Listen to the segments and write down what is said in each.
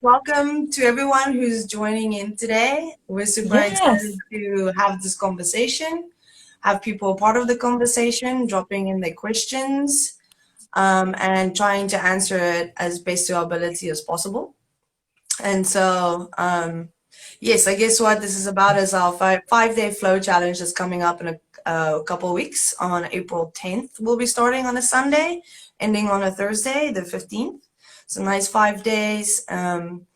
Welcome to everyone who's joining in today. We're super Yes. excited to have this conversation, have people part of the conversation, dropping in their questions, and trying to answer it as best to our ability as possible. And so, yes, I guess what this is about is our five-day flow challenge that's coming up in a couple of weeks on April 10th. We'll be starting on a Sunday, ending on a Thursday, the 15th. So nice 5 days. And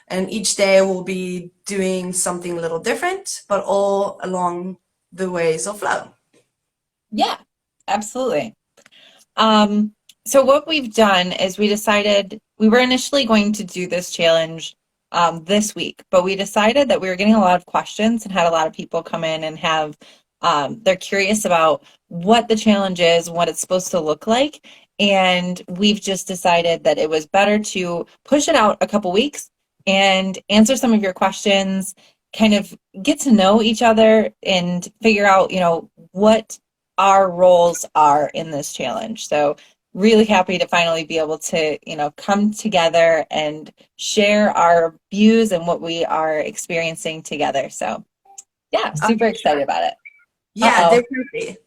each day we'll be doing something a little different, but all along the ways of flow. Yeah, absolutely. Um, so what we've done is we decided we were initially going to do this challenge this week, but we decided that we were getting a lot of questions and had a lot of people come in and have they're curious about what the challenge is, what it's supposed to look like, and we've just decided that it was better to push it out a couple weeks and answer some of your questions, kind of get to know each other and figure out, what our roles are in this challenge. So really happy to finally be able to, come together and share our views and what we are experiencing together. So yeah, super For excited sure. about it. Yeah, Uh-oh. definitely.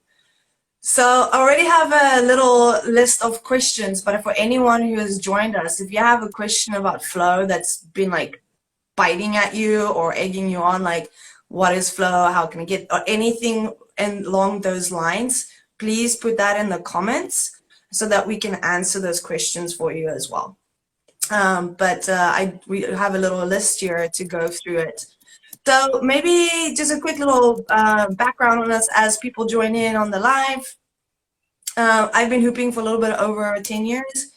So I already have a little list of questions, but for anyone who has joined us, if you have a question about flow that's been like biting at you or egging you on, like what is flow, how can I get, or anything along those lines, please put that in the comments so that we can answer those questions for you as well. But we have a little list here to go through it. So maybe just a quick little background on us as people join in on the live. I've been hooping for a little bit over 10 years.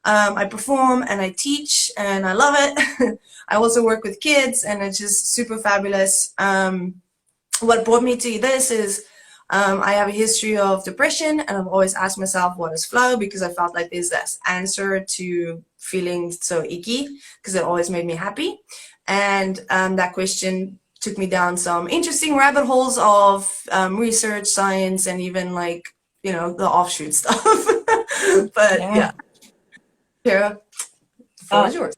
I perform and I teach and I love it. I also work with kids and it's just super fabulous. What brought me to this is I have a history of depression and I've always asked myself what is flow because I felt like there's this answer to feeling so icky because it always made me happy. And that question took me down some interesting rabbit holes of research, science, and even like, the offshoot stuff. But Yeah. yeah, Tara, the floor Uh, is yours.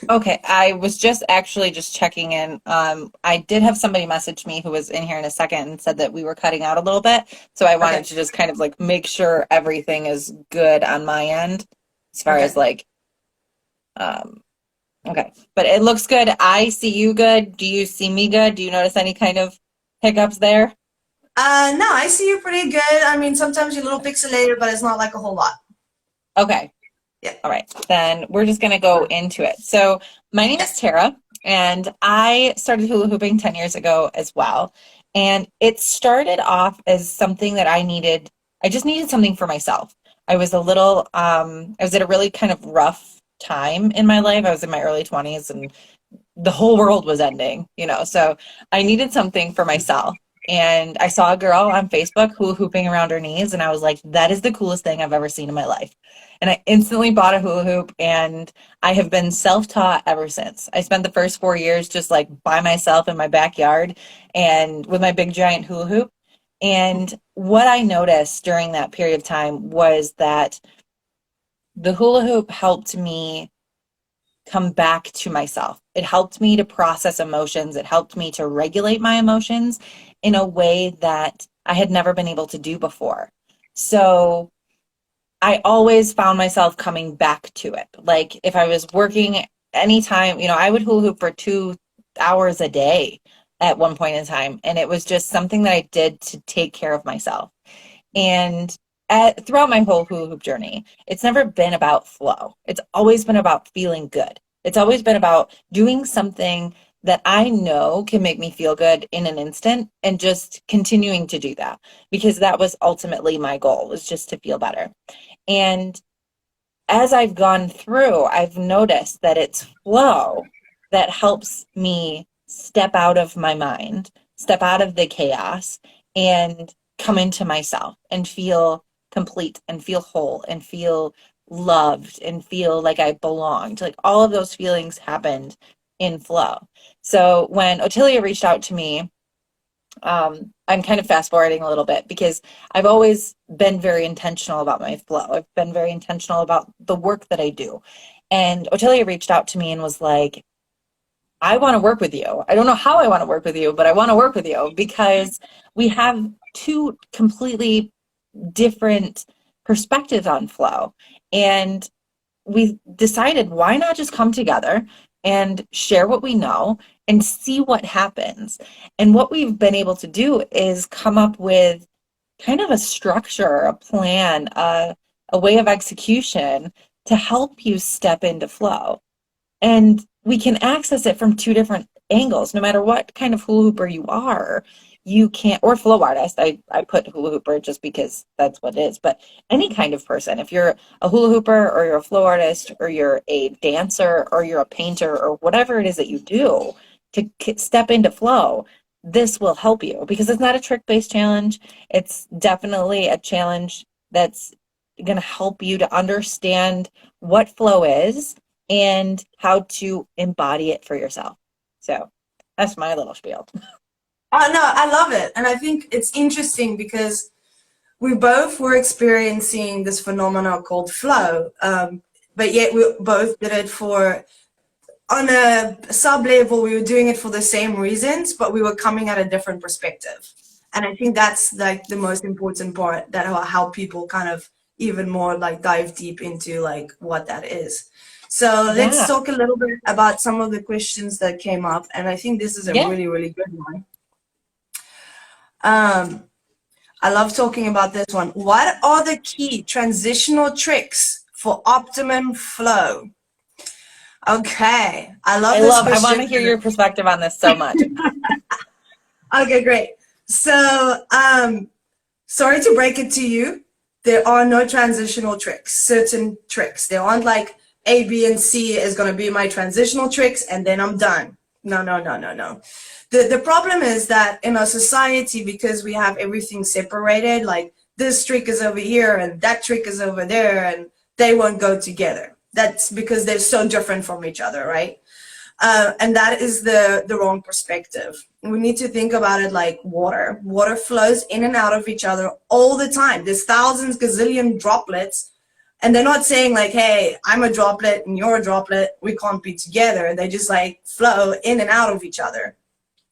okay. I was just actually just checking in. I did have somebody message me who was in here in a second and said that we were cutting out a little bit. So I Okay, wanted to just kind of like make sure everything is good on my end as far as okay. like, um, okay, but it looks good. I see you good. Do you see me good? Do you notice any kind of hiccups there? No, I see you pretty good. I mean, sometimes you're a little pixelated, but it's not like a whole lot. Okay, Yeah. all right. Then we're just going to go into it. So, my name is Yes. Tara, and I started hula hooping 10 years ago as well. And it started off as something that I needed. I just needed something for myself. I was at a really kind of rough time in my life. I was in my early 20s and the whole world was ending, so I needed something for myself. And I saw a girl on Facebook hula hooping around her knees, and I was like, that is the coolest thing I've ever seen in my life. And I instantly bought a hula hoop, and I have been self-taught ever since. I spent the first 4 years just like by myself in my backyard and with my big giant hula hoop. And what I noticed during that period of time was that the hula hoop helped me come back to myself. It helped me to process emotions. It helped me to regulate my emotions in a way that I had never been able to do before. So I always found myself coming back to it. Like if I was working anytime, I would hula hoop for 2 hours a day at one point in time. And it was just something that I did to take care of myself. And throughout my whole hula hoop journey, it's never been about flow. It's always been about feeling good. It's always been about doing something that I know can make me feel good in an instant and just continuing to do that because that was ultimately my goal was just to feel better. And as I've gone through, I've noticed that it's flow that helps me step out of my mind, step out of the chaos, and come into myself and feel complete and feel whole and feel loved and feel like I belonged. Like all of those feelings happened in flow. So when Otillia reached out to me, I'm kind of fast forwarding a little bit because I've always been very intentional about my flow. I've been very intentional about the work that I do. And Otillia reached out to me and was like, I want to work with you. I don't know how I want to work with you, but I want to work with you because we have two completely different perspectives on flow. And we decided, why not just come together and share what we know and see what happens. And what we've been able to do is come up with kind of a structure, a plan, a way of execution to help you step into flow. And we can access it from two different angles, no matter what kind of hula hooper you are. You can't, or flow artist. I put hula hooper just because that's what it is, but any kind of person, if you're a hula hooper or you're a flow artist or you're a dancer or you're a painter or whatever it is that you do to step into flow, this will help you because it's not a trick-based challenge. It's definitely a challenge that's going to help you to understand what flow is and how to embody it for yourself. So that's my little spiel. Oh, no, I love it. And I think it's interesting because we both were experiencing this phenomenon called flow, but yet we both did it on a sub level, we were doing it for the same reasons, but we were coming at a different perspective. And I think that's like the most important part, that how people kind of even more like dive deep into like what that is. So let's Yeah. talk a little bit about some of the questions that came up. And I think this is a Yeah. really, really good one. I love talking about this one. What are the key transitional tricks for optimum flow? Okay, I love this I want to question. hear your perspective on this so much. Okay, great. So, sorry to break it to you. There are no transitional tricks, certain tricks. There aren't like A, B, and C is going to be my transitional tricks and then I'm done. No, no, no, no, no. The problem is that in our society, because we have everything separated, like this trick is over here and that trick is over there, and they won't go together. That's because they're so different from each other, right? And that is the wrong perspective. We need to think about it like water. Water flows in and out of each other all the time. There's thousands, gazillion droplets, and they're not saying like, hey, I'm a droplet and you're a droplet, we can't be together. They just like flow in and out of each other.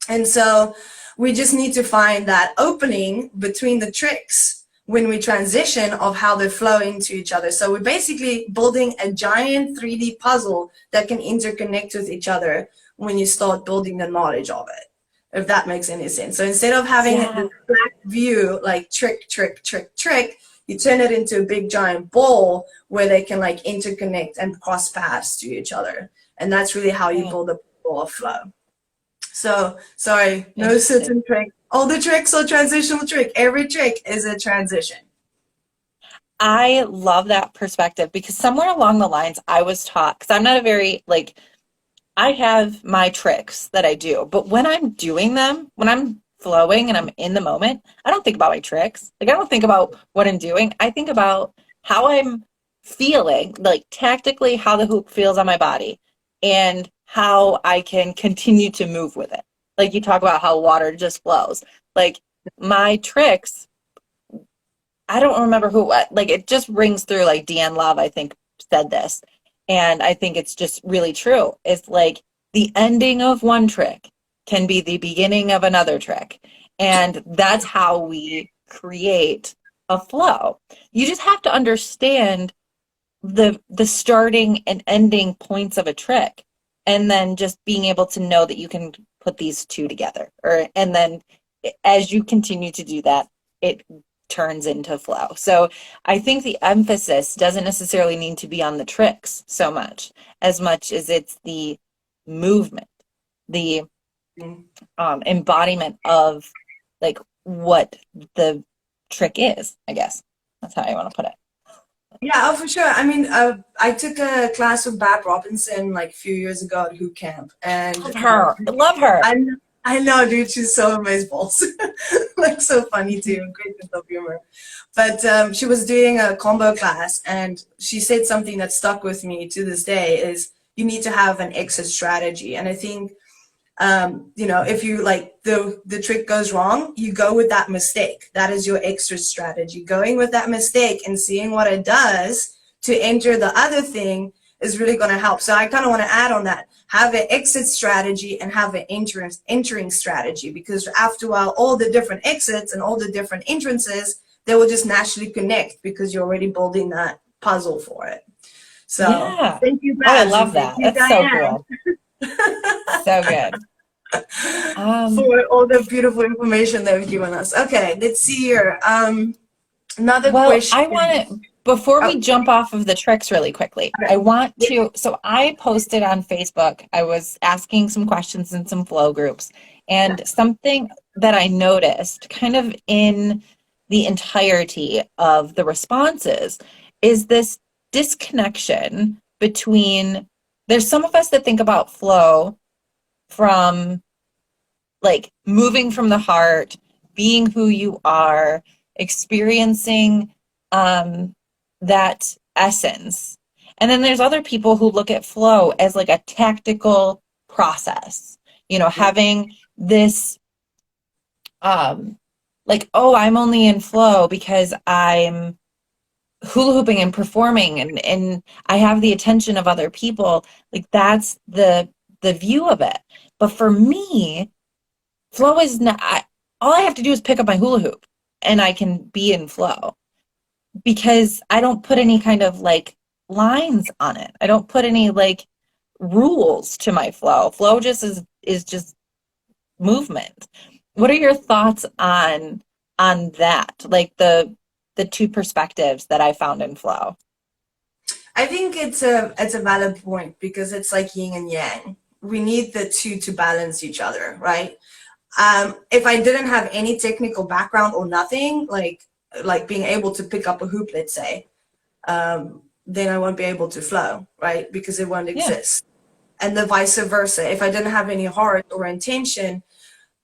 And so we just need to find that opening between the tricks when we transition of how they flow into each other. So we're basically building a giant 3D puzzle that can interconnect with each other when you start building the knowledge of it, if that makes any sense. So instead of having Yeah. this flat view, like trick, trick, trick, trick, you turn it into a big giant ball where they can like interconnect and cross paths to each other. And that's really how you build a ball of flow. So, sorry, no certain trick. All the tricks are transitional trick. Every trick is a transition. I love that perspective because somewhere along the lines I was taught, because I'm not a very, like, I have my tricks that I do, but when I'm doing them, when I'm flowing and I'm in the moment, I don't think about my tricks. Like, I don't think about what I'm doing. I think about how I'm feeling, like tactically how the hoop feels on my body and how I can continue to move with it. Like you talk about how water just flows. Like my tricks, I don't remember who, like it just rings through, like Deanne Love, I think, said this. And I think it's just really true. It's like the ending of one trick can be the beginning of another trick. And that's how we create a flow. You just have to understand the starting and ending points of a trick, and then just being able to know that you can put these two together. And then as you continue to do that, it turns into flow. So I think the emphasis doesn't necessarily need to be on the tricks so much as it's the movement, the embodiment of like what the trick is, I guess. That's how I want to put it. Yeah, oh, for sure. I mean, I took a class with Bab Robinson like a few years ago at Hoop Camp, and Love her. I love her. I know, dude. She's so amazing, like so funny too, great sense of humor. But she was doing a combo class, and she said something that stuck with me to this day: is you need to have an exit strategy. And I think you know, if you like the trick goes wrong, you go with that mistake. That is your extra strategy, going with that mistake and seeing what it does to enter the other thing, is really going to help. So I kind of want to add on that. Have an exit strategy and have an entering strategy, because after a while, all the different exits and all the different entrances, they will just naturally connect because you're already building that puzzle for it. So Yeah. thank you, Oh, I Babs, and love thank that. you, That's so Diane, cool. So good. for all the beautiful information they've given us. Okay, let's see here. Another Well, I question. want to, before Oh, we jump off of the tricks really quickly, okay. I want Yeah. to, so I posted on Facebook, I was asking some questions in some flow groups, and something that I noticed kind of in the entirety of the responses is this disconnection between, there's some of us that think about flow from like moving from the heart, being who you are, experiencing that essence. And then there's other people who look at flow as like a tactical process, you know, Yeah. having this like, oh, I'm only in flow because I'm hula hooping and performing and I have the attention of other people. Like that's the view of it. But for me, flow is not, all I have to do is pick up my hula hoop and I can be in flow because I don't put any kind of like lines on it. I don't put any like rules to my flow. Flow just is just movement. What are your thoughts on that? Like the two perspectives that I found in flow. I think it's a valid point because it's like yin and yang. We need the two to balance each other, right? If I didn't have any technical background or nothing, like being able to pick up a hoop, let's say, then I won't be able to flow, right? Because it won't Yeah. exist. And the vice versa. If I didn't have any heart or intention,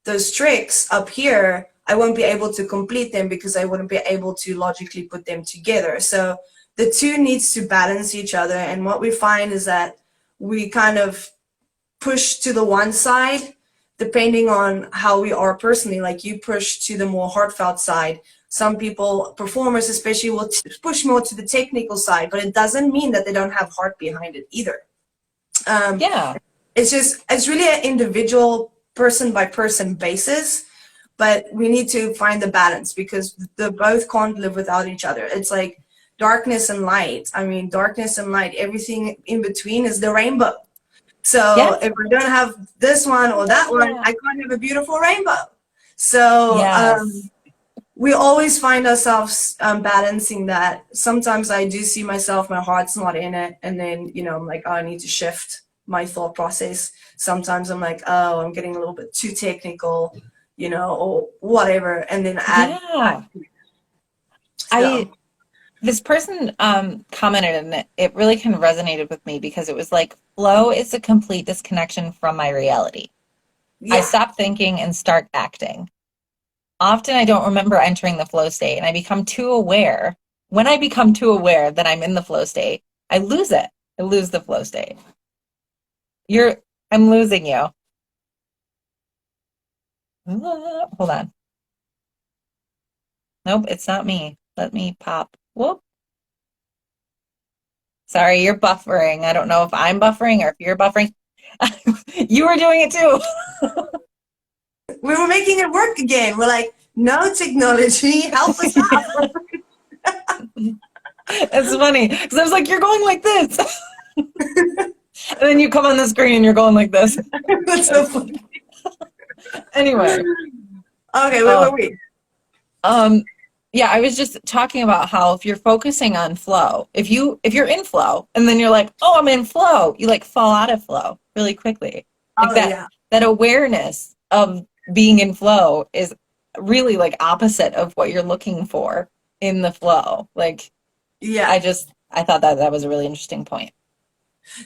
those tricks up here, I won't be able to complete them because I wouldn't be able to logically put them together. So the two needs to balance each other. And what we find is that we kind of push to the one side depending on how we are personally. Like you push to the more heartfelt side. Some people, performers especially, will push more to the technical side, but it doesn't mean that they don't have heart behind it either. Yeah. It's really an individual person by person basis, but we need to find the balance because the both can't live without each other. It's like darkness and light. I mean, darkness and light, everything in between is the rainbow. So Yes. if I don't have this one or that Love one, that. I can't have a beautiful rainbow. So Yes. we always find ourselves balancing that. Sometimes I do see myself, my heart's not in it. And then, I'm like, oh, I need to shift my thought process. Sometimes I'm like, oh, I'm getting a little bit too technical, or whatever. And then add. Yeah. So, I This person commented and it really kind of resonated with me because it was like flow is a complete disconnection from my reality. I yeah. stop thinking and start acting. Often I don't remember entering the flow state and I become too aware. When I become too aware that I'm in the flow state, I lose it. I lose the flow state. I'm losing you. Hold on. Nope, it's not me. Let me pop. Whoop. Sorry, you're buffering. I don't know if I'm buffering or if you're buffering. You were doing it too. We were making it work again. We're like, no technology, help us out. It's funny because I was like, you're going like this. And then you come on the screen and you're going like this. That's so funny. Anyway. Okay, wait, Oh, wait, wait. yeah, I was just talking about how if you're focusing on flow, if you're in flow and then you're like, oh, I'm in flow, you like fall out of flow really quickly. Like Oh, yeah. that awareness of being in flow is really like opposite of what you're looking for in the flow. Like Yeah. I thought that was a really interesting point.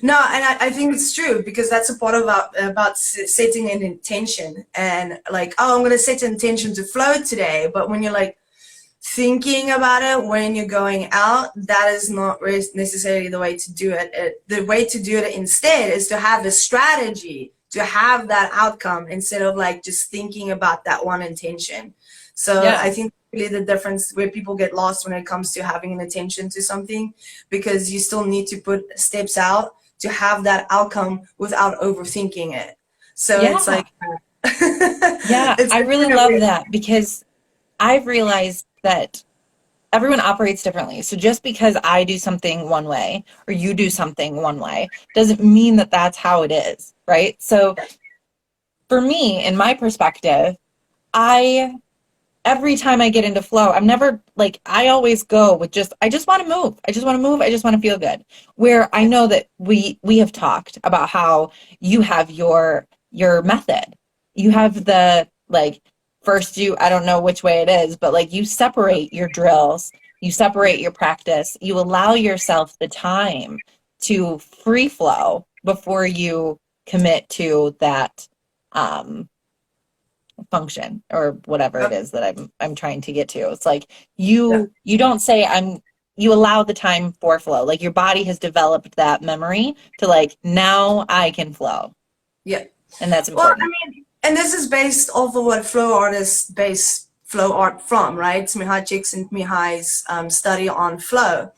No, and I think it's true because that's a part of about setting an intention and like, oh, I'm going to set an intention to flow today. But when you're like thinking about it when you're going out, that is not necessarily the way to do it. The way to do it instead is to have a strategy to have that outcome instead of like just thinking about that one intention. So Yeah. I think really the difference where people get lost when it comes to having an attention to something, because you still need to put steps out to have that outcome without overthinking it. So it's Yeah. like, Yeah. it's I like really kind of love weird. that because I've realized that everyone operates differently. So just because I do something one way or you do something one way doesn't mean that that's how it is, right? So for me, in my perspective, I every time I get into flow, I'm never like I always go with just I just want to move. I just want to move. I just want to feel good. Where I know that we have talked about how you have your method. You have the like first you I don't know which way it is, but like you separate your drills, you separate your practice, you allow yourself the time to free flow before you commit to that um function or whatever it Yep. is that I'm trying to get to. It's like Yeah. you don't say you allow the time for flow. Like your body has developed that memory to like now I can flow. Yeah. And that's Well, I important. mean, and this is based off of what flow artists base flow art from, right? It's Mihai Csikszentmihalyi's study on flow.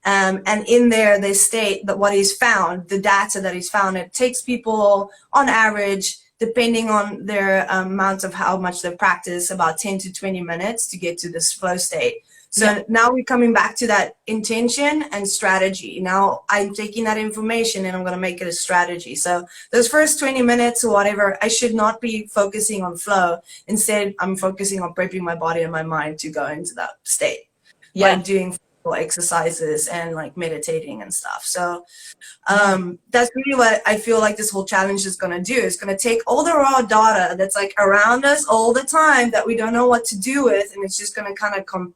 And in there, they state that what he's found, the data that he's found, it takes people on average, depending on their amount of how much they practice, about 10 to 20 minutes to get to this flow state. Yeah. So now we're coming back to that intention and strategy. Now I'm taking that information and I'm going to make it a strategy. So those first 20 minutes or whatever, I should not be focusing on flow. Instead, I'm focusing on prepping my body and my mind to go into that state by Yeah. doing exercises and like meditating and stuff. So Yeah. that's really what I feel like this whole challenge is going to do. It's going to take all the raw data that's like around us all the time that we don't know what to do with, and it's just going to kind of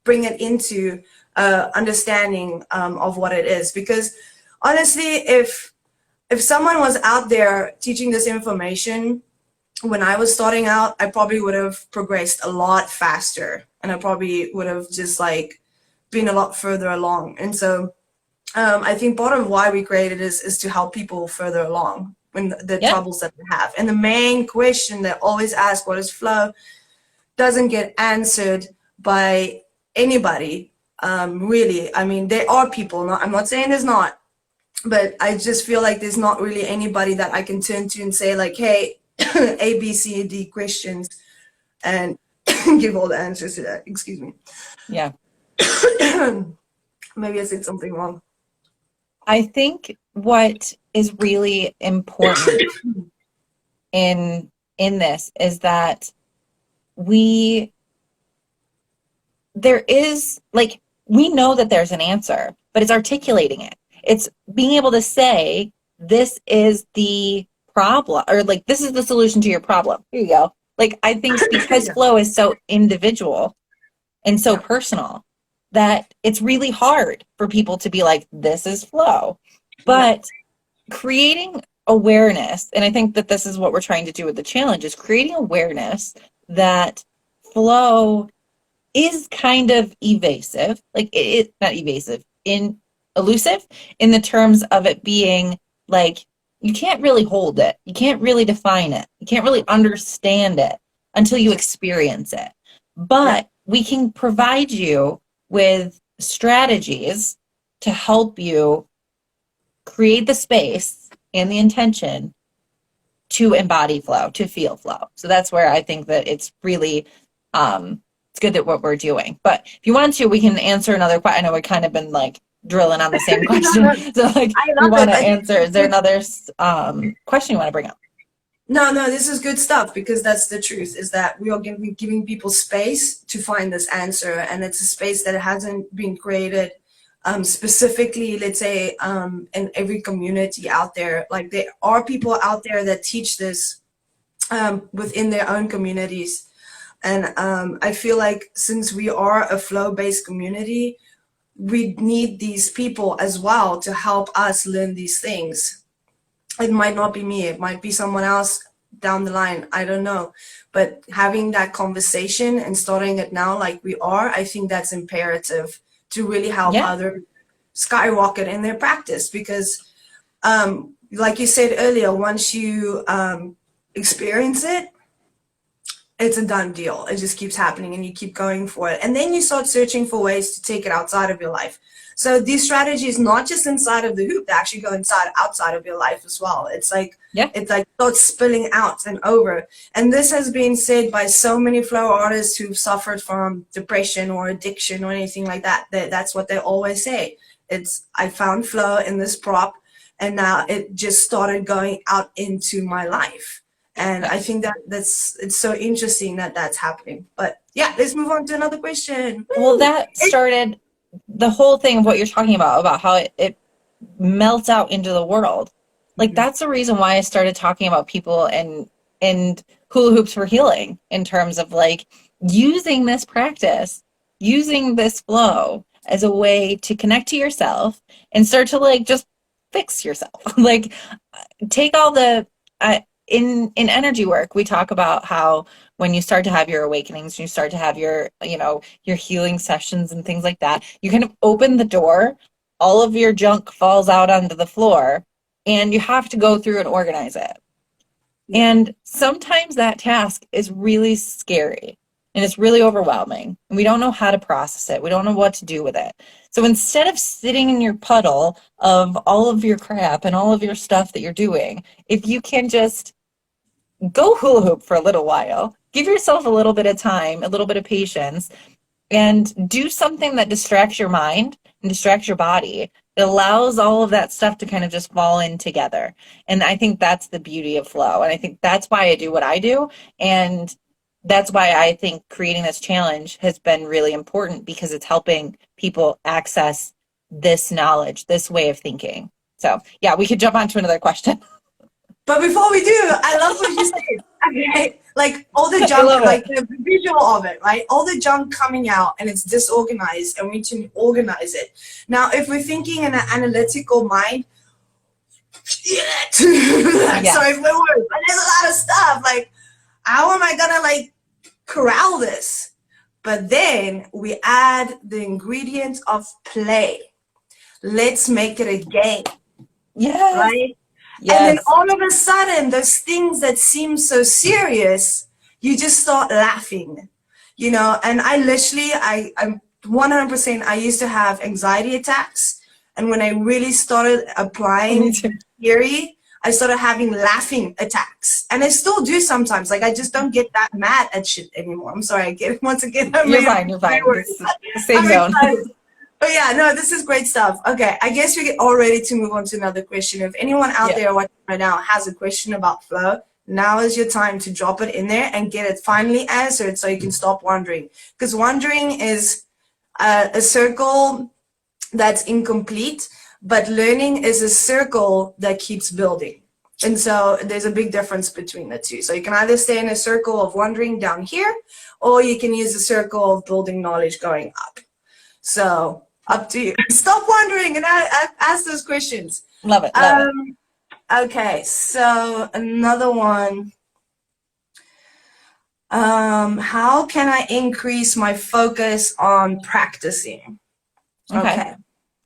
bring it into understanding of what it is. Because honestly, if someone was out there teaching this information when I was starting out, I probably would have progressed a lot faster, and I probably would have just like been a lot further along. And so I think part of why we created is to help people further along when the Yeah. troubles that they have. And the main question that always asked, what is flow, doesn't get answered by anybody, really. I mean, there are people, I'm not saying there's not, but I just feel like there's not really anybody that I can turn to and say like, hey, A, B, C, D questions and give all the answers to that. Excuse me. Yeah. Maybe I said something wrong. I think what is really important in this is that we there is like we know that there's an answer, but it's articulating it. It's being able to say this is the problem or like this is the solution to your problem. Here you go. Like I think because Yeah. flow is so individual and so Yeah. personal that it's really hard for people to be like this is flow. Yeah. But creating awareness, and I think that this is what we're trying to do with the challenge is creating awareness that flow is kind of evasive, like it not evasive, in elusive in the terms of it being like you can't really hold it, you can't really define it, you can't really understand it until you experience it. Yeah. But we can provide you with strategies to help you create the space and the intention to embody flow, to feel flow. So that's where I think that it's really it's good that what we're doing. But if you want to, we can answer another question. I know we've kind of been like drilling on the same No, question. no, So like I we love want it. to I think answer. Is there another question you want to bring up? no, no, this is good stuff because that's the truth, is that we are giving people space to find this answer, and it's a space that hasn't been created specifically, let's say, in every community out there. Like there are people out there that teach this within their own communities. And I feel like since we are a flow-based community, we need these people as well to help us learn these things. It might not be me, it might be someone else down the line, I don't know. But having that conversation and starting it now like we are, I think that's imperative to really help Yeah. others skyrocket in their practice. Because like you said earlier, once you experience it, it's a done deal. It just keeps happening and you keep going for it. And then you start searching for ways to take it outside of your life. So these strategies, not just inside of the hoop, they actually go outside of your life as well. It's like, Yeah. it's like starts spilling out and over. And this has been said by so many flow artists who've suffered from depression or addiction or anything like that. That's what they always say. It's, I found flow in this prop and now it just started going out into my life. And I think it's so interesting that that's happening. But yeah, let's move on to another question. Well, that started the whole thing of what you're talking about how it melts out into the world. Like that's the reason why I started talking about people and hula hoops for healing in terms of like using this practice, using this flow as a way to connect to yourself and start to like just fix yourself. Like take all the in energy work, we talk about how when you start to have your awakenings, you start to have your, you know, your healing sessions and things like that, you kind of open the door, all of your junk falls out onto the floor, and you have to go through and organize it. And sometimes that task is really scary and it's really overwhelming. And we don't know how to process it. We don't know what to do with it. So instead of sitting in your puddle of all of your crap and all of your stuff that you're doing, if you can just go hula hoop for a little while, give yourself a little bit of time, a little bit of patience, and do something that distracts your mind and distracts your body. It allows all of that stuff to kind of just fall in together. And I think that's the beauty of flow. And I think that's why I do what I do. And that's why I think creating this challenge has been really important, because it's helping people access this knowledge, this way of thinking. So yeah, we could jump on to another question. But before we do, I love what you said. Okay, like all the junk, like the visual of it, right? All the junk coming out and it's disorganized, and we need to organize it. Now, if we're thinking in an analytical mind, Yes. sorry for the word, but there's a lot of stuff. Like, how am I gonna like corral this? But then we add the ingredients of play. Let's make it a game. Yes. Right? Yes. And then all of a sudden, those things that seem so serious, you just start laughing, you know. And I literally, I'm 100%, I used to have anxiety attacks. And when I really started applying theory, I started having laughing attacks. And I still do sometimes. Like, I just don't get that mad at shit anymore. I'm sorry. I get, once again, you're fine. You're fine. Same zone. But yeah, no, this is great stuff. Okay, I guess we get all ready to move on to another question. If anyone out there watching right now has a question about flow, now is your time to drop it in there and get it finally answered so you can stop wondering. Because wondering is a circle that's incomplete, but learning is a circle that keeps building. And so there's a big difference between the two. So you can either stay in a circle of wondering down here, or you can use a circle of building knowledge going up. So up to you. Stop wondering and ask those questions. Love it. Love it. Okay, so another one. How can I increase my focus on practicing? Okay.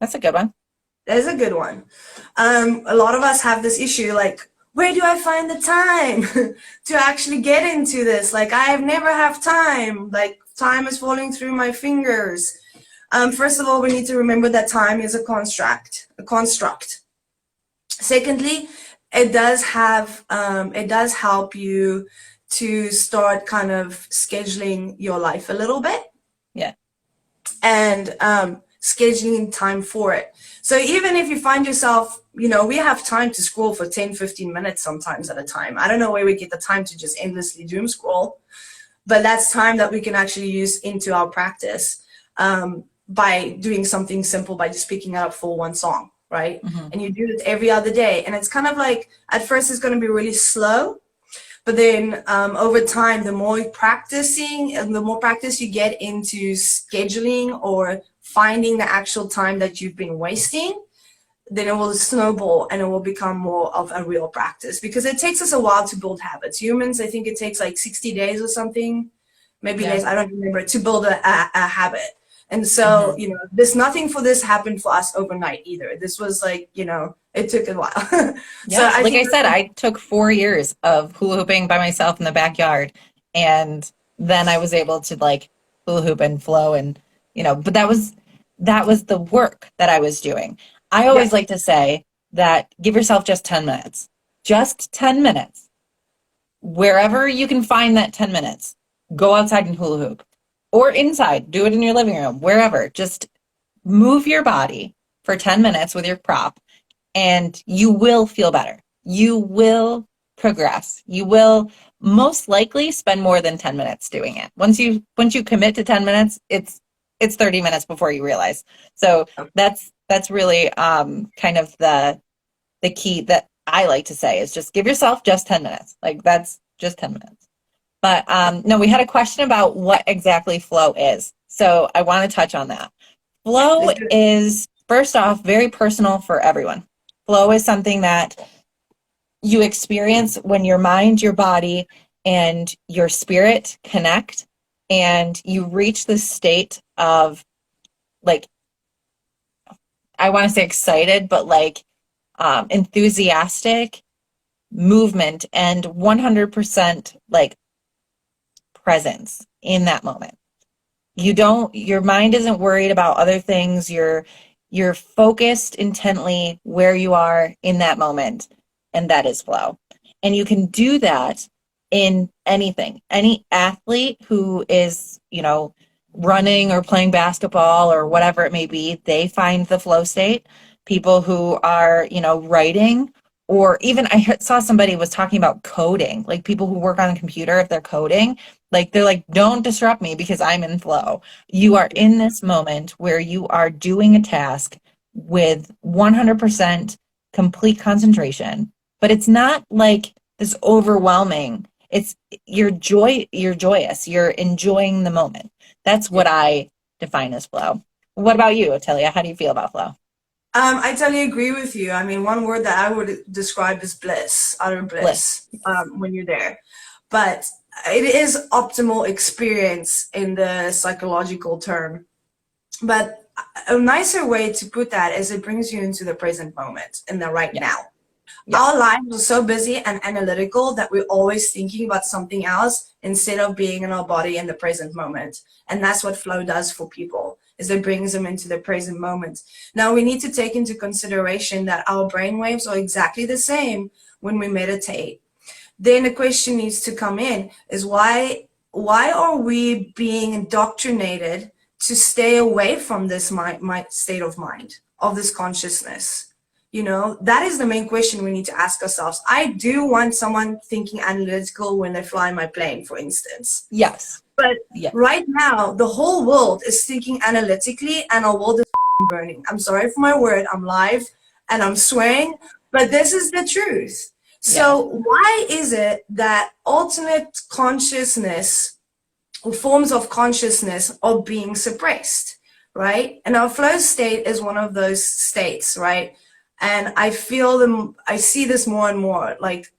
That's a good one. That is a good one. A lot of us have this issue, like, where do I find the time to actually get into this? Like, I never have time. Like, time is falling through my fingers. First of all, we need to remember that time is a construct. Secondly, it does help you to start kind of scheduling your life a little bit. Yeah. And scheduling time for it. So even if you find yourself, you know, we have time to scroll for 10, 15 minutes sometimes at a time. I don't know where we get the time to just endlessly doom scroll, but that's time that we can actually use into our practice. By doing something simple, by just picking up for one song, right? And you do it every other day. And it's kind of like, at first it's going to be really slow, but then over time, the more practicing and the more practice you get into scheduling or finding the actual time that you've been wasting, then it will snowball and it will become more of a real practice, because it takes us a while to build habits. Humans, I think it takes like 60 days or something, maybe less, I don't remember, to build a habit. And so, you know, there's nothing for this happened for us overnight either. This was like, you know, it took a while. Yeah, so like I said, I took 4 years of hula hooping by myself in the backyard. And then I was able to like hula hoop and flow and, but that was the work that I was doing. I Yeah. always like to say that give yourself just 10 minutes. Just 10 minutes. Wherever you can find that 10 minutes, go outside and hula hoop. Or inside, do it in your living room, wherever. Just move your body for 10 minutes with your prop, and you will feel better. You will progress. You will most likely spend more than 10 minutes doing it. Once you commit to 10 minutes, it's 30 minutes before you realize. So that's really kind of the key that I like to say is just give yourself just 10 minutes. Like that's just 10 minutes. But no, we had a question about what exactly flow is. So I want to touch on that. Flow is, first off, very personal for everyone. Flow is something that you experience when your mind, your body, and your spirit connect, and you reach this state of, like, I want to say excited, but like enthusiastic movement and 100% like presence in that moment. Your mind isn't worried about other things. You're focused intently where you are in that moment, and that is flow. And you can do that in anything. Any athlete who is, running or playing basketball or whatever it may be, they find the flow state. People who are, writing, or even saw somebody was talking about coding, like people who work on a computer, if they're coding, like they're like, don't disrupt me because I'm in flow. You are in this moment where you are doing a task with 100% complete concentration, but it's not like this overwhelming. You're joyous, you're enjoying the moment. That's what I define as flow. What about you, Otillia? How do you feel about flow? I totally agree with you. I mean, one word that I would describe is bliss, utter bliss, when you're there. But it is optimal experience in the psychological term. But a nicer way to put that is it brings you into the present moment, in the right now. Yes. Our lives are so busy and analytical that we're always thinking about something else instead of being in our body in the present moment. And that's what flow does for people, is it brings them into the present moment. Now we need to take into consideration that our brain waves are exactly the same when we meditate. Then the question needs to come in is why are we being indoctrinated to stay away from this state of mind, of this consciousness? That is the main question we need to ask ourselves. I do want someone thinking analytical when they fly my plane, for instance. Yes. But right now, the whole world is thinking analytically, and our world is burning. I'm sorry for my word. I'm live and I'm swearing, but this is the truth. So why is it that alternate consciousness or forms of consciousness are being suppressed, right? And our flow state is one of those states, right? And I see this more and more, like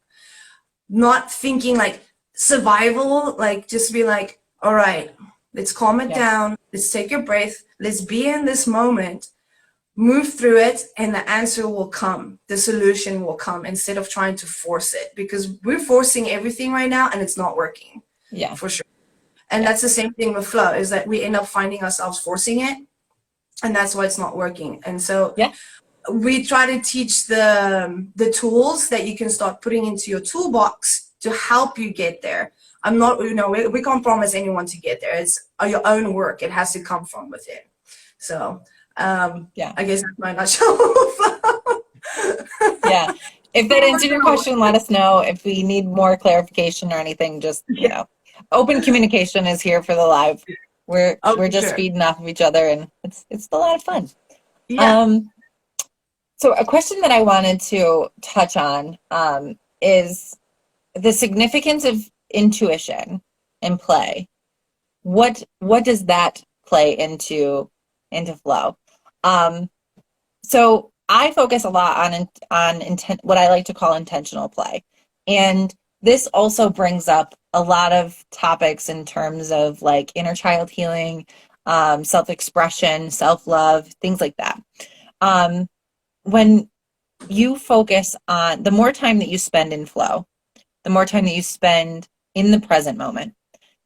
not thinking like survival, like just be like, all right, let's calm it down. Let's take a breath. Let's be in this moment, move through it, and the answer will come. The solution will come instead of trying to force it, because we're forcing everything right now and it's not working. Yeah, for sure. And that's the same thing with flow, is that we end up finding ourselves forcing it, and that's why it's not working. And so we try to teach the tools that you can start putting into your toolbox to help you get there. I'm not, we can't promise anyone to get there. It's your own work. It has to come from within. So I guess that's my nutshell. If that answered your question, let us know. If we need more clarification or anything, just open communication is here for the live. We're just feeding off of each other, and it's a lot of fun. So a question that I wanted to touch on is the significance of intuition and play. What does that play into flow? So I focus a lot on what I like to call intentional play, and this also brings up a lot of topics in terms of like inner child healing, self-expression, self-love, things like that. When you focus on the more time that you spend in flow, the more time that you spend in the present moment,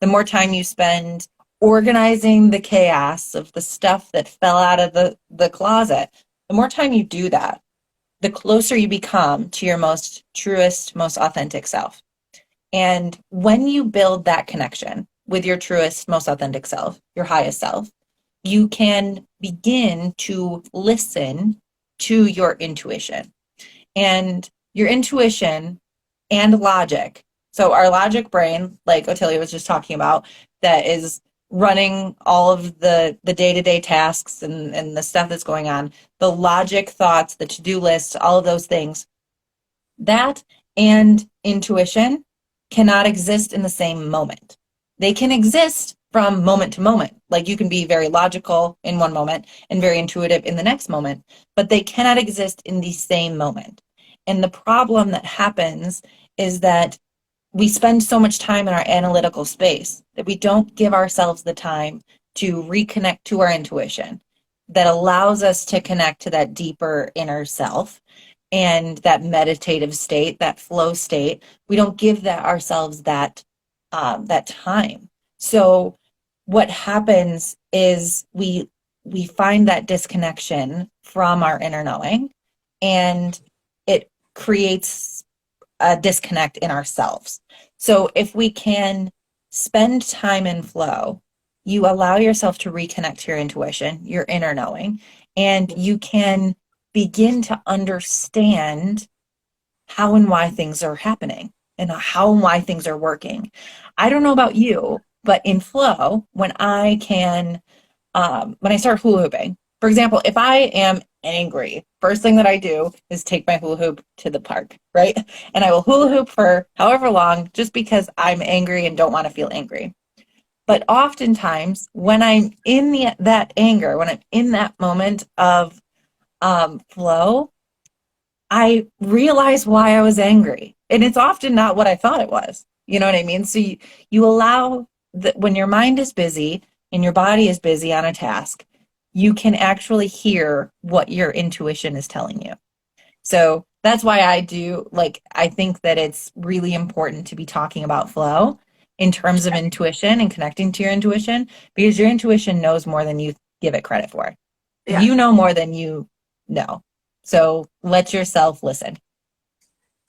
the more time you spend organizing the chaos of the stuff that fell out of the closet, the more time you do that, the closer you become to your most truest, most authentic self. And when you build that connection with your truest, most authentic self, your highest self, you can begin to listen to your intuition. And your intuition and logic. So our logic brain, like Otillia was just talking about, that is running all of the day-to-day tasks and the stuff that's going on, the logic thoughts, the to-do lists, all of those things, that and intuition cannot exist in the same moment. They can exist from moment to moment. Like you can be very logical in one moment and very intuitive in the next moment, but they cannot exist in the same moment. And the problem that happens is that we spend so much time in our analytical space that we don't give ourselves the time to reconnect to our intuition that allows us to connect to that deeper inner self and that meditative state, that flow state. We don't give that ourselves that that time. So what happens is we find that disconnection from our inner knowing, and it creates a disconnect in ourselves. So if we can spend time in flow, you allow yourself to reconnect to your intuition, your inner knowing, and you can begin to understand how and why things are happening and how and why things are working. I don't know about you, but in flow, when I start hula hooping, for example, if I am angry, first thing that I do is take my hula hoop to the park, right? And I will hula hoop for however long just because I'm angry and don't want to feel angry. But oftentimes when I'm in that anger, when I'm in that moment of flow, I realize why I was angry. And it's often not what I thought it was. You know what I mean? So you allow that when your mind is busy and your body is busy on a task, you can actually hear what your intuition is telling you. So that's why I think that it's really important to be talking about flow in terms of intuition and connecting to your intuition, because your intuition knows more than you give it credit for. Yeah. You know more than you know. So let yourself listen.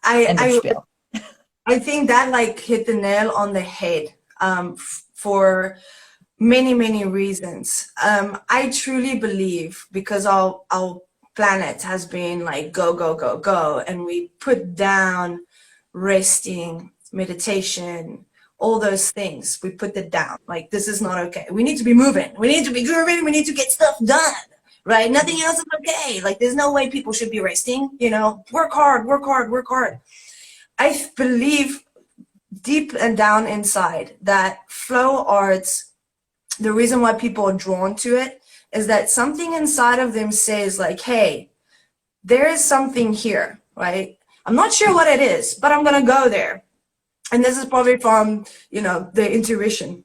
End of spiel. I think that like hit the nail on the head for many, many reasons. I truly believe because our planet has been like go, go, go, go, and we put down resting, meditation, all those things. We put it down. Like, this is not okay. We need to be moving. We need to be grooving. We need to get stuff done. Right? Nothing else is okay. Like, there's no way people should be resting. You know, work hard, work hard, work hard. I believe deep and down inside that flow arts, the reason why people are drawn to it is that something inside of them says like, hey, there is something here, right? I'm not sure what it is, but I'm going to go there. And this is probably from, you know, the intuition.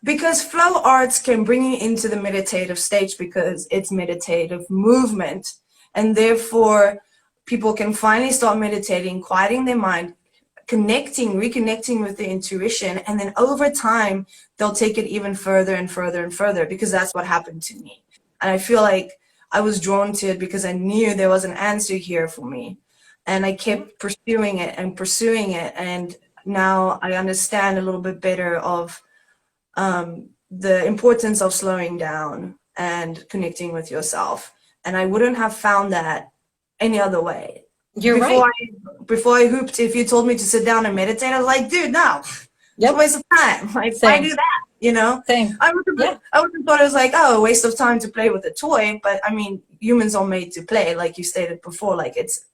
Because flow arts can bring you into the meditative stage because it's meditative movement. And therefore, people can finally start meditating, quieting their mind, reconnecting with the intuition. And then over time, they'll take it even further and further and further, because that's what happened to me. And I feel like I was drawn to it because I knew there was an answer here for me. And I kept pursuing it and pursuing it. And now I understand a little bit better of the importance of slowing down and connecting with yourself. And I wouldn't have found that any other way. Before I hooped, if you told me to sit down and meditate, I was like, dude, no. It's a waste of time. Like, why do that? You know? Same. I would have thought it was like, oh, a waste of time to play with a toy. But I mean, humans are made to play, like you stated before. Like, it's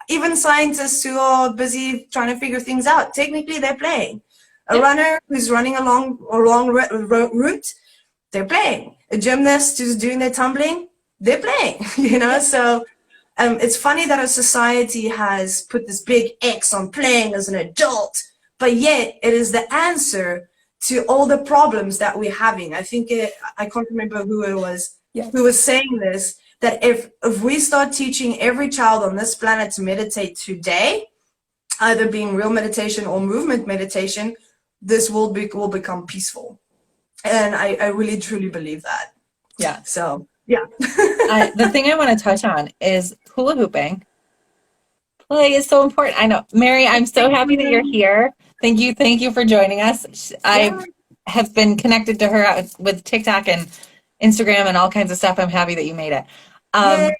even scientists who are busy trying to figure things out, technically they're playing. A runner who's running a long route, they're playing. A gymnast who's doing their tumbling, they're playing. You know, so it's funny that our society has put this big X on playing as an adult, but yet it is the answer to all the problems that we're having. I think I can't remember who it was who was saying this, that if we start teaching every child on this planet to meditate today, either being real meditation or movement meditation, this world will become peaceful. And I really truly believe that. Yeah. So yeah. The thing I want to touch on is hula hooping. Play is so important. I know. Mary, I'm so happy that you're here. Thank you for joining us. I Yeah. have been connected to her with TikTok and Instagram and all kinds of stuff. I'm happy that you made it. Yeah.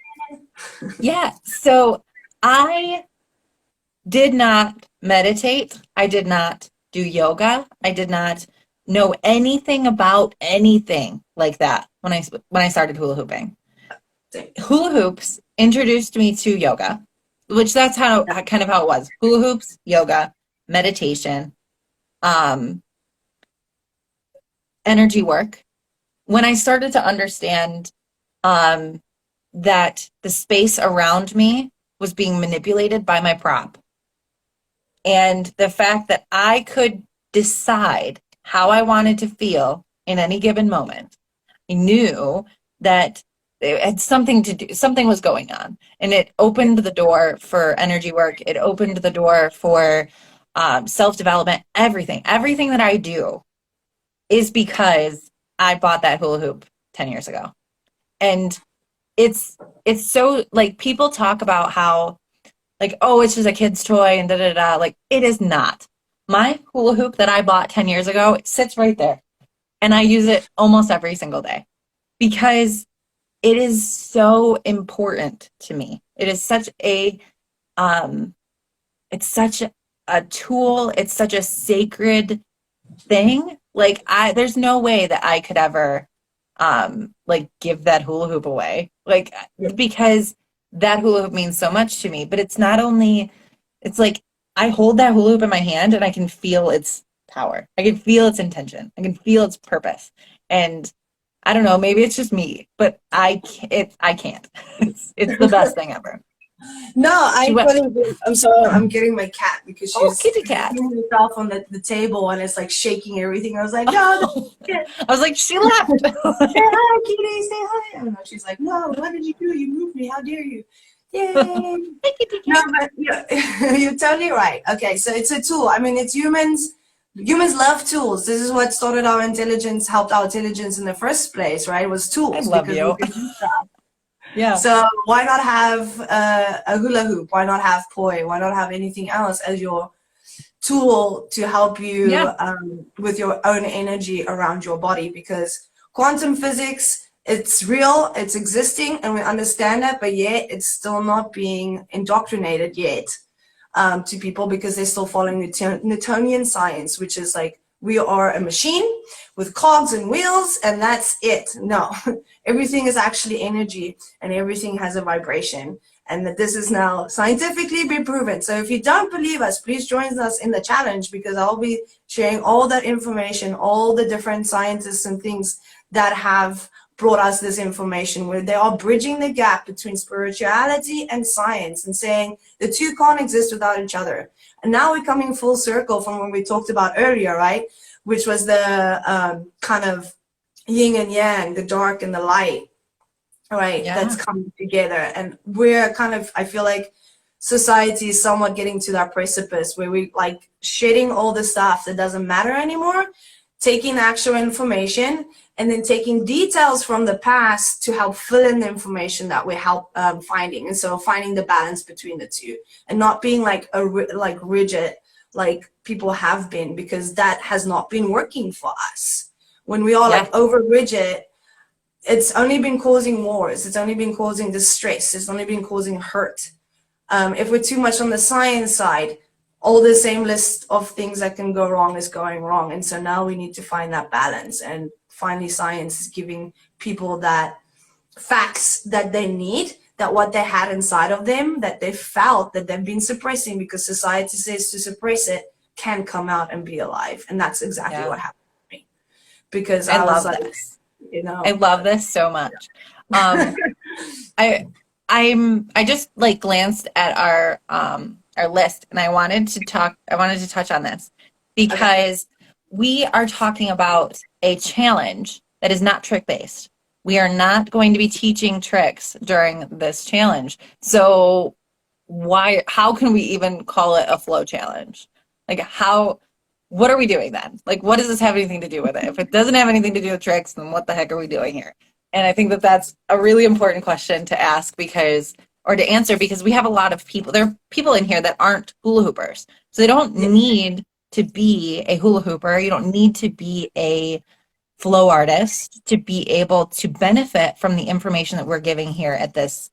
Yeah, so I did not meditate. I did not do yoga. I did not know anything about anything like that when I started hula hooping. Hula hoops introduced me to yoga, which that's how kind of how it was. Hula hoops, yoga, meditation, um, energy work. When I started to understand um, that the space around me was being manipulated by my prop, and the fact that I could decide how I wanted to feel in any given moment, I knew that it had something to do, something was going on. And it opened the door for energy work. It opened the door for self-development, everything that I do is because I bought that hula hoop 10 years ago. And it's so like people talk about how like, oh, it's just a kid's toy and da da da. Like, it is not. My hula hoop that I bought 10 years ago, it sits right there. And I use it almost every single day because it is so important to me. It is such um, it's such a tool. It's such a sacred thing. Like there's no way that I could ever like give that hula hoop away. Like because that hula hoop means so much to me, but it's not only it's like I hold that hula hoop in my hand and I can feel its power. I can feel its intention. I can feel its purpose. And I don't know, maybe it's just me, but I can't. It's the best thing ever. No, She I went, totally agree. I'm sorry, I'm getting my cat because oh, she's kitty cat. hitting herself on the table and it's like shaking everything. I was like, no, I was like, she left. say hi, kitty, say hi. I don't know. She's like, no, what did you do? You moved me. How dare you? Yay. Hi, kitty No, cat. but you're totally right. Okay, so it's a tool. I mean, it's humans. Humans love tools. This is what started our intelligence, helped our intelligence in the first place, right? It was I tools love because we you. could do stuff. Yeah. So why not have a hula hoop? Why not have poi? Why not have anything else as your tool to help you Yeah. with your own energy around your body? Because quantum physics, it's real, it's existing, and we understand that, but yet it's still not being indoctrinated yet to people because they're still following Newtonian science, which is like we are a machine with cogs and wheels and that's it. No, everything is actually energy and everything has a vibration, and that this is now scientifically been proven. So if you don't believe us, please join us in the challenge because I'll be sharing all that information, all the different scientists and things that have brought us this information where they are bridging the gap between spirituality and science and saying the two can't exist without each other. And now we're coming full circle from what we talked about earlier, right? Which was the kind of yin and yang, the dark and the light, right? Yeah. That's coming together. And we're kind of, I feel like society is somewhat getting to that precipice where we like shedding all the stuff that doesn't matter anymore, taking actual information and then taking details from the past to help fill in the information that we help finding. And so finding the balance between the two and not being like like rigid like people have been, because that has not been working for us. When we are like over rigid, it's only been causing wars. It's only been causing distress. It's only been causing hurt. If we're too much on the science side, all the same list of things that can go wrong is going wrong. And so now we need to find that balance. And finally, science is giving people that facts that they need, that what they had inside of them, that they felt that they've been suppressing because society says to suppress it, can come out and be alive. And that's exactly what happened to me. Because I was love like, this. you know, I love this so much. I I just like glanced at our list and I wanted to touch on this because we are talking about a challenge that is not trick based. We are not going to be teaching tricks during this challenge. So how can we even call it a flow challenge? Like what are we doing then? Like, what does this have anything to do with it? If it doesn't have anything to do with tricks, then what the heck are we doing here? And I think that that's a really important question to ask because, or to answer, because we have a lot of people, there are people in here that aren't hula hoopers. So they don't need to be a hula hooper. You don't need to be a flow artist to be able to benefit from the information that we're giving here at this,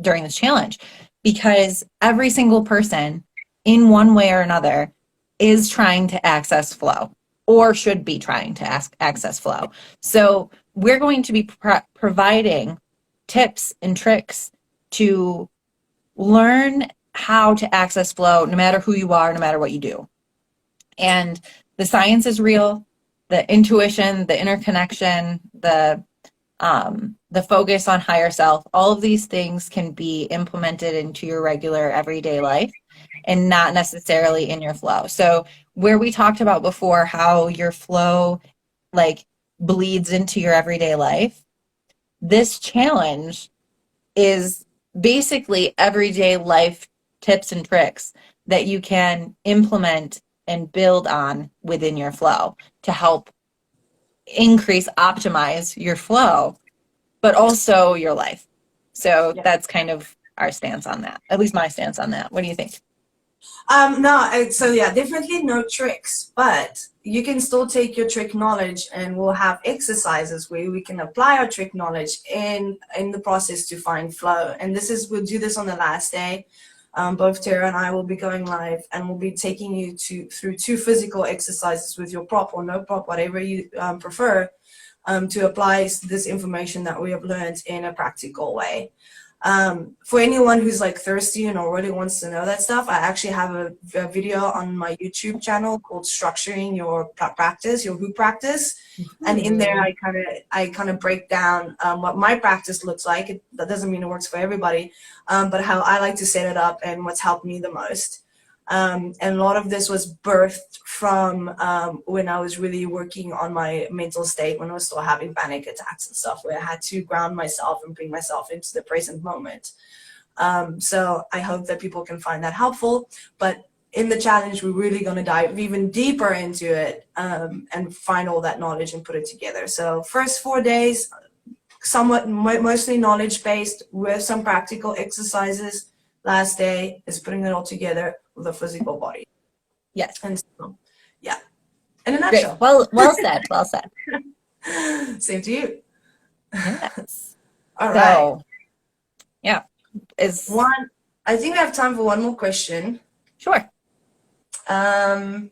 during this challenge, because every single person in one way or another is trying to access flow or should be trying to access flow. So we're going to be providing tips and tricks to learn how to access flow no matter who you are, no matter what you do. And the science is real, the intuition, the interconnection, the focus on higher self, all of these things can be implemented into your regular everyday life and not necessarily in your flow. So where we talked about before how your flow like bleeds into your everyday life, this challenge is basically everyday life tips and tricks that you can implement and build on within your flow to help increase, optimize your flow, but also your life. So that's kind of our stance on that, at least my stance on that. What do you think? No, so yeah, definitely no tricks, but you can still take your trick knowledge and we'll have exercises where we can apply our trick knowledge in the process to find flow. And we'll do this on the last day. Both Taira and I will be going live and we'll be taking you through 2 physical exercises with your prop or no prop, whatever you prefer, to apply this information that we have learned in a practical way. For anyone who's like thirsty and already wants to know that stuff, I actually have a video on my YouTube channel called Structuring Your Practice, Your Hoop Practice. And in there, I kind of break down what my practice looks like. That doesn't mean it works for everybody, but how I like to set it up and what's helped me the most. And a lot of this was birthed from when I was really working on my mental state, when I was still having panic attacks and stuff, where I had to ground myself and bring myself into the present moment. So I hope that people can find that helpful. But in the challenge, we're really going to dive even deeper into it and find all that knowledge and put it together. So first 4 days, somewhat mostly knowledge-based with some practical exercises. Last day is putting it all together with a physical body. Yes. And so, yeah. In a nutshell. Great. Well said. Well said. Same to you. Yes. All right. So, yeah. I think we have time for one more question. Sure. I've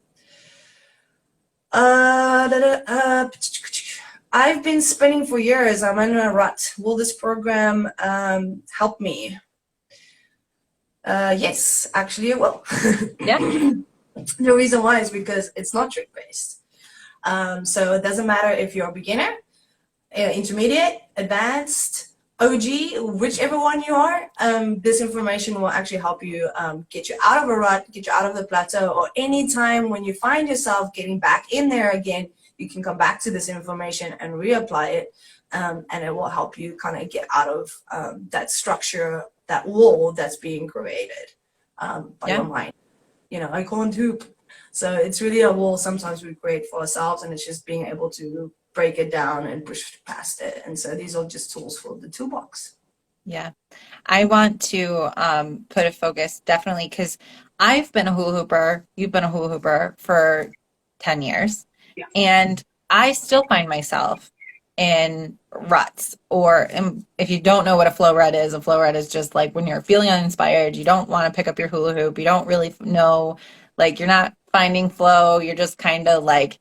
been spinning for years. I'm in a rut. Will this program help me? Yes, actually it will. Yeah. The reason why is because it's not trick based. So it doesn't matter if you're a beginner, intermediate, advanced, OG, whichever one you are, this information will actually help you get you out of a rut, get you out of the plateau, or any time when you find yourself getting back in there again, you can come back to this information and reapply it, and it will help you kind of get out of that structure, that wall that's being created by your mind. You know, I can't hoop. So it's really a wall sometimes we create for ourselves, and it's just being able to break it down and push past it. And so these are just tools for the toolbox. Yeah. I want to put a focus definitely because I've been a hula hooper. You've been a hula hooper for 10 years. Yeah. And I still find myself in ruts. Or if you don't know what a flow rut is just like when you're feeling uninspired, you don't want to pick up your hula hoop, you don't really know, like you're not finding flow, you're just kind of like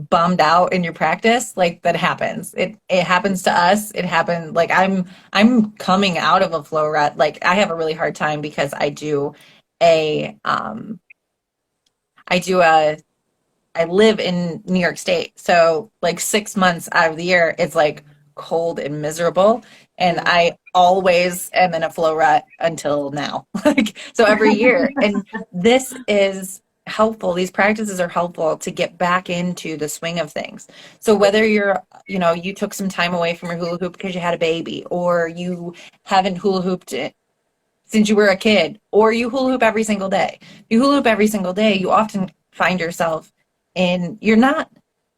bummed out in your practice. Like that happens. It happens to us. It happened. Like I'm coming out of a flow rut. Like I have a really hard time because I live in New York State. So like 6 months out of the year, it's like cold and miserable. And I always am in a flow rut until now. Like, so every year. And this is helpful. These practices are helpful to get back into the swing of things. So whether you took some time away from your hula hoop because you had a baby, or you haven't hula hooped since you were a kid, or you hula hoop every single day. If you hula hoop every single day, you often find yourself in,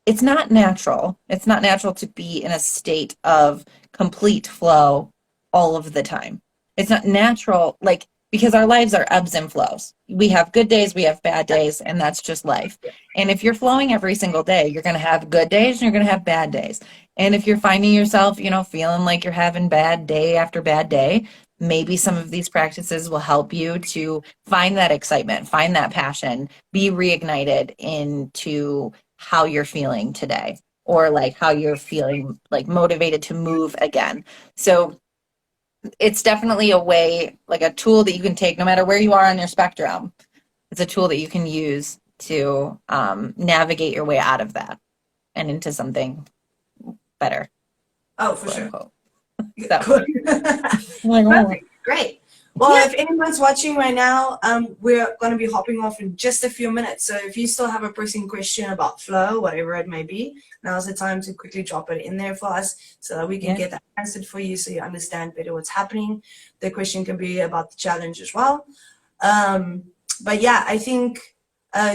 it's not natural. It's not natural to be in a state of complete flow all of the time. It's not natural, like, because our lives are ebbs and flows. We have good days, we have bad days, and that's just life. And if you're flowing every single day, you're going to have good days and you're going to have bad days. And if you're finding yourself, feeling like you're having bad day after bad day, maybe some of these practices will help you to find that excitement, find that passion, be reignited into how you're feeling today, or like how you're feeling like motivated to move again. So it's definitely a way, like a tool that you can take no matter where you are on your spectrum. It's a tool that you can use to navigate your way out of that and into something better. Oh, for sure. So, Perfect. Great. Well, if anyone's watching right now, we're going to be hopping off in just a few minutes. So if you still have a pressing question about flow, whatever it may be, now's the time to quickly drop it in there for us so that we can get that answered for you so you understand better what's happening. The question can be about the challenge as well. But yeah, I think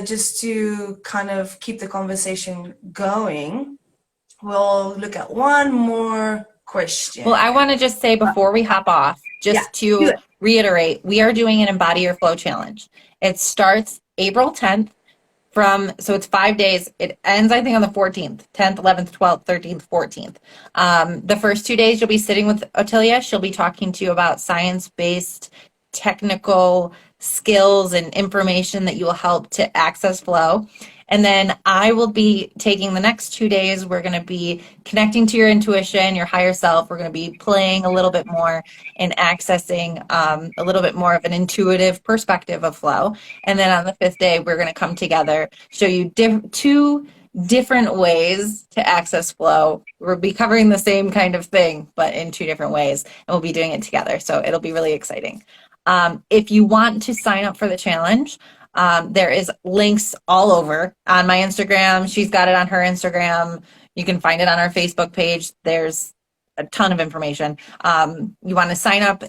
just to kind of keep the conversation going, we'll look at one more question. Well, I want to just say before we hop off, just to reiterate, we are doing an Embody Your Flow challenge. It starts April 10th so it's 5 days. It ends, I think, on the 14th, 10th, 11th, 12th, 13th, 14th. The first 2 days you'll be sitting with Otillia. She'll be talking to you about science-based technical skills and information that you will help to access flow. And then I will be taking the next 2 days. We're going to be connecting to your intuition, your higher self. We're going to be playing a little bit more and accessing a little bit more of an intuitive perspective of flow. And then on the 5th day, we're going to come together, show you two different ways to access flow. We'll be covering the same kind of thing, but in 2 different ways, and we'll be doing it together. So it'll be really exciting. If you want to sign up for the challenge, there is links all over on my Instagram. She's got it on her Instagram. You can find it on our Facebook page. There's a ton of information. You want to sign up.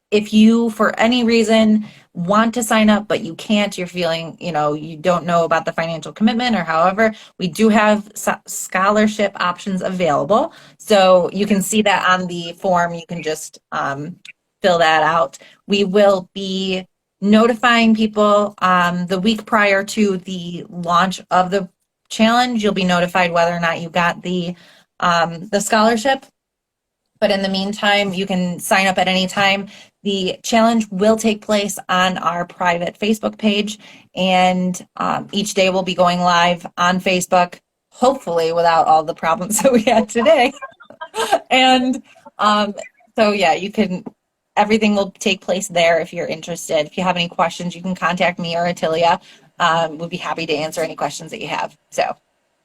If you, for any reason, want to sign up, but you can't, you're feeling, you don't know about the financial commitment or however, we do have scholarship options available. So you can see that on the form. You can just fill that out. We will be notifying people the week prior to the launch of the challenge. You'll be notified whether or not you got the scholarship. But in the meantime, you can sign up at any time. The challenge will take place on our private Facebook page, and each day we'll be going live on Facebook, hopefully without all the problems that we had today. And so yeah, you can. Everything will take place there if you're interested. If you have any questions, you can contact me or Otillia. We'll be happy to answer any questions that you have. So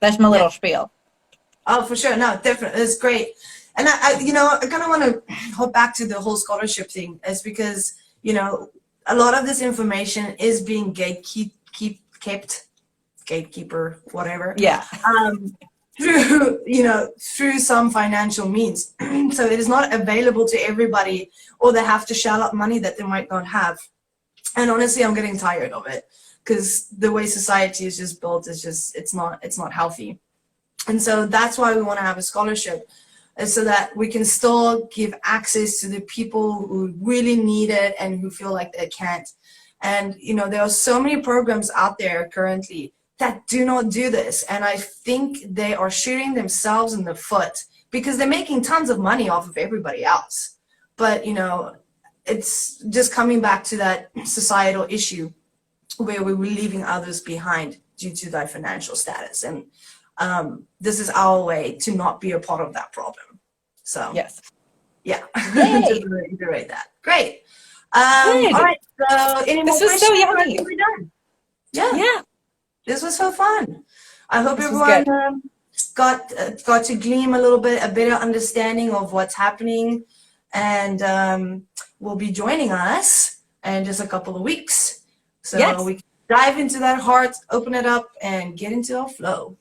that's my little spiel. Oh, for sure. No, definitely. It's great. And I kind of want to hop back to the whole scholarship thing, is because, a lot of this information is being kept, gatekeeper, whatever. Yeah. Through some financial means. So it is not available to everybody, or they have to shell out money that they might not have. And honestly, I'm getting tired of it, because the way society is just built is just, it's not healthy. And so that's why we want to have a scholarship, so that we can still give access to the people who really need it and who feel like they can't. And, there are so many programs out there currently that do not do this. And I think they are shooting themselves in the foot, because they're making tons of money off of everybody else. But, it's just coming back to that societal issue where we're leaving others behind due to their financial status. And this is our way to not be a part of that problem. So, yes. Yeah, just reiterate that. Great. All right. So, any more questions? So yummy. We're done. Yeah. This was so fun. I hope everyone got to glean a better understanding of what's happening, and will be joining us in just a couple of weeks. So we can dive into that heart, open it up, and get into our flow.